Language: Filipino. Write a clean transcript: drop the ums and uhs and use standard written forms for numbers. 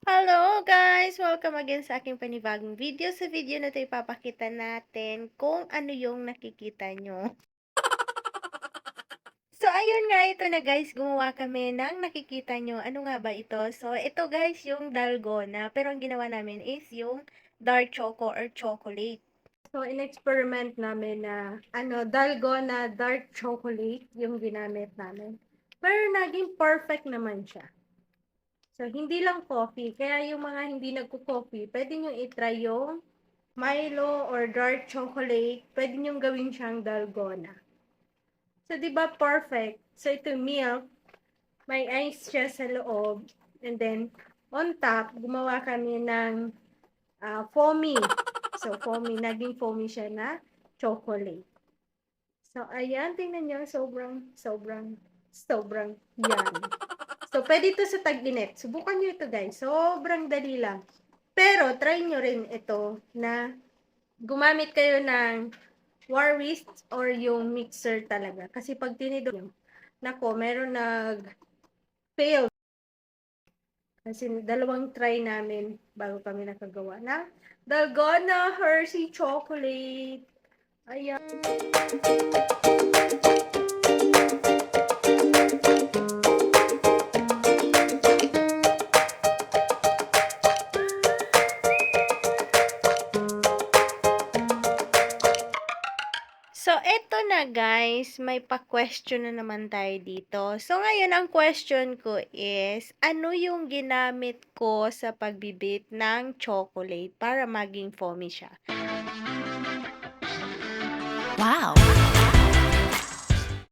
Hello guys! Welcome again sa aking panibagong video. Sa video na 'to ipapakita natin kung ano yung nakikita nyo. So ayun nga, ito na guys, gumawa kami ng nakikita nyo. Ano nga ba ito? So ito guys yung dalgona, pero ang ginawa namin is yung dark choco or chocolate. So in-experiment namin na dalgona dark chocolate yung ginamit namin. Pero naging perfect naman siya. So, hindi lang coffee. Kaya yung mga hindi nagko-coffee, pwede nyo i-try yung Milo or dark chocolate. Pwede nyo gawin siyang dalgona. So, di ba perfect? So, ito milk. May ice siya sa loob. And then, on top, gumawa kami ng foamy. So, foamy. Naging foamy siya na chocolate. So, ayan. Tingnan nyo. Sobrang yan. So, pwede ito sa tag-init. Subukan nyo ito, guys. Sobrang dali lang. Pero, try nyo rin ito na gumamit kayo ng war whisk or yung mixer talaga. Kasi pag tinido nyo, nako, meron nag-fail. Kasi dalawang try namin bago kami nakagawa ng Dalgona Hershey Chocolate. Ayan. So, eto na guys, may pa-question na naman tayo dito. So, ngayon ang question ko is, ano yung ginamit ko sa pagbibit ng chocolate para maging foamy siya? Wow!